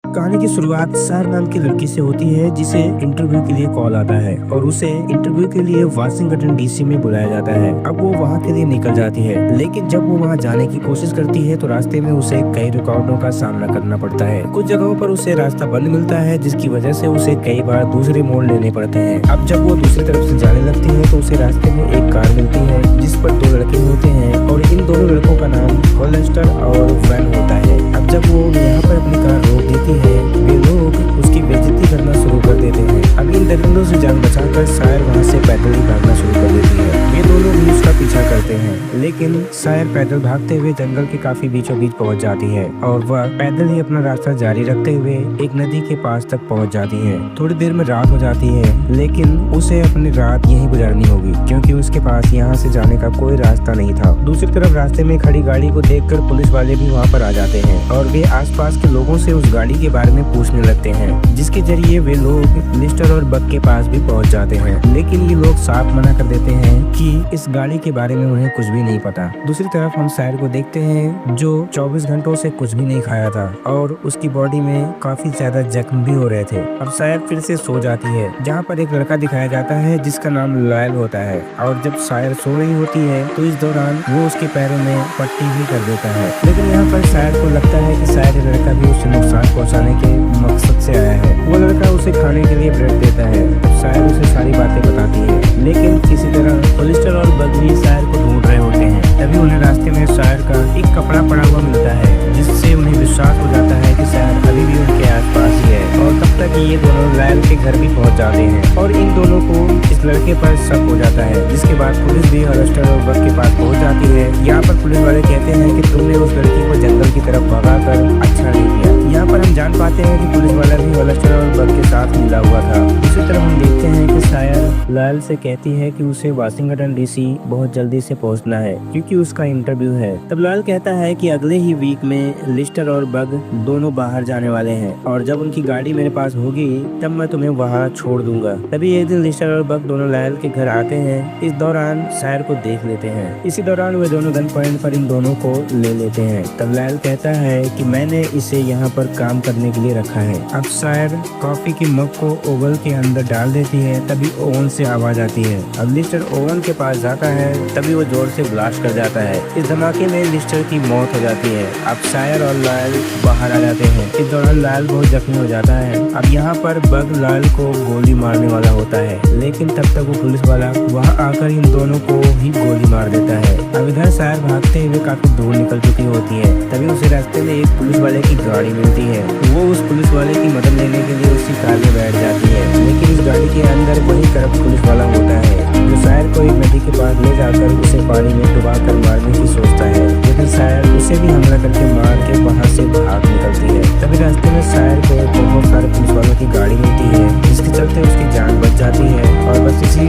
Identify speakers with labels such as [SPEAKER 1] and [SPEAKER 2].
[SPEAKER 1] कहानी की शुरुआत सायर नाम की लड़की से होती है जिसे इंटरव्यू के लिए कॉल आता है और उसे इंटरव्यू के लिए वाशिंगटन डीसी में बुलाया जाता है। अब वो वहाँ के लिए निकल जाती है, लेकिन जब वो वहाँ जाने की कोशिश करती है तो रास्ते में उसे कई रुकावटों का सामना करना पड़ता है। कुछ जगहों पर उसे रास्ता बंद मिलता है जिसकी वजह से उसे कई बार दूसरे मोड़ लेने पड़ते हैं। अब जब वो दूसरी तरफ से जाने लगती है तो उसे रास्ते में एक कार मिलती है जिस पर दो लड़के होते हैं और इन दोनों लड़कों का नाम होलिस्टर और वैन होता है। अब जब वो यहाँ पर अपनी कार रोक देती है, वे लोग उसकी बेइज्जती करना शुरू कर देते हैं। अब इन दरिंदों से जान बचाकर सायर वहाँ से पैदल ही भागना शुरू कर देती है। वे दोनों भी उसका पीछा करते हैं, लेकिन सायर पैदल भागते हुए जंगल के काफी बीचों बीच पहुँच जाती है और वह पैदल ही अपना रास्ता जारी रखते हुए एक नदी के पास तक पहुँच जाती है। थोड़ी देर में रात हो जाती है, लेकिन उसे अपनी रात यहीं गुजारनी होगी क्योंकि उसके पास यहाँ से जाने का कोई रास्ता नहीं था। दूसरी तरफ रास्ते में खड़ी गाड़ी को देखकर पुलिस वाले भी वहाँ पर आ जाते हैं और वे आसपास के लोगों से उस गाड़ी के बारे में पूछने लगते हैं, जिसके जरिए वे लोग लिस्टर और बग के पास भी पहुंच जाते हैं। लेकिन ये लोग साफ मना कर देते हैं कि इस गाड़ी के बारे में उन्हें कुछ भी नहीं पता। दूसरी तरफ हम सायर को देखते हैं जो 24 घंटों से कुछ भी नहीं खाया था और उसकी बॉडी में काफी ज्यादा जख्म भी हो रहे थे। अब सायर फिर से सो जाती है, जहाँ पर एक लड़का दिखाया जाता है जिसका नाम लॉयल होता है और जब सायर सो रही होती है तो इस दौरान वो उसके पैरों में पट्टी भी कर देता है। लेकिन यहाँ पर सायर को लगता है कि शायद ये लड़का भी उसे नुकसान पहुँचाने के मकसद से आया है। वो लड़का उसे खाने के लिए ब्रेड देता है। सायर उसे सारी बातें बताती है, लेकिन किसी तरह होलिस्टर और बग भी सायर को ढूंढ रहे होते हैं। तभी उन्हें रास्ते में सायर का एक कपड़ा पड़ा हुआ मिलता है, जिससे उन्हें विश्वास हो जाता है कि सायर अभी भी उनके आसपास ही है। और तब तक ये दोनों लॉयल के घर भी पहुंच जाते हैं और इन दोनों को इस लड़के पर शक हो जाता है, जिसके बाद पुलिस भी होलिस्टर और बग के पास पहुंच जाती है। यहाँ पर पुलिस वाले कहते हैं कि तुमने उस लड़की को जंगल की तरफ भगाकर अच्छा नहीं किया। यहाँ पर हम जान पाते हैं कि पुलिस वाला भी होलिस्टर और बग के साथ मिला हुआ था। दूसरी तरफ हम देखते हैं कि सायर लॉयल से कहती है कि उसे वाशिंगटन डीसी बहुत जल्दी से पहुंचना है क्योंकि उसका इंटरव्यू है। तब लॉयल कहता है कि अगले ही वीक में लिस्टर और बग दोनों बाहर जाने वाले हैं और जब उनकी गाड़ी मेरे पास होगी तब मैं तुम्हें वहाँ छोड़ दूंगा। तभी एक दिन लिस्टर और बग दोनों लॉयल के घर आते हैं। इस दौरान सायर को देख लेते हैं। इसी दौरान वे दोनों गन पॉइंट पर इन दोनों को ले लेते हैं। तब लॉयल कहता है कि मैंने इसे यहाँ पर काम करने के लिए रखा है। अब सायर कॉफी की मग को ओवन के अंदर डाल देती है, तभी ओवन से आवाज आती है। अब लिस्टर ओवन के पास जाता है, तभी वो जोर से ब्लास्ट कर जाता है। इस धमाके में लिस्टर की मौत हो जाती है। अब सायर और लॉयल बाहर आ जाते हैं। इस दौरान लॉयल बहुत जख्मी हो जाता है। अब यहाँ पर बग लॉयल को गोली मारने वाला होता है, लेकिन तब तक वो पुलिस वाला वहाँ आकर इन दोनों को ही गोली मार देता है। अब इधर सायर भागते हुए काफी दूर निकल चुकी होती है। तभी उसे रास्ते में एक पुलिस वाले की गाड़ी मिलती है। वो उस पुलिस वाले की मदद लेने के लिए उसी कार में बैठ जाती है, लेकिन इस गाड़ी के अंदर वही करप्ट पुलिस वाला होता है जो सायर को एक नदी के पास ले जाकर उसे पानी में डुबा कर मारने की सोचता है। लेकिन सायर उसे भी हमला करके मार के वहाँ से भाग निकलती है। तभी रास्ते में सायर को बहुत सारे पुलिस वालों की गाड़ी मिलती है, जिसके चलते उसकी जान बच जाती है और बस इसी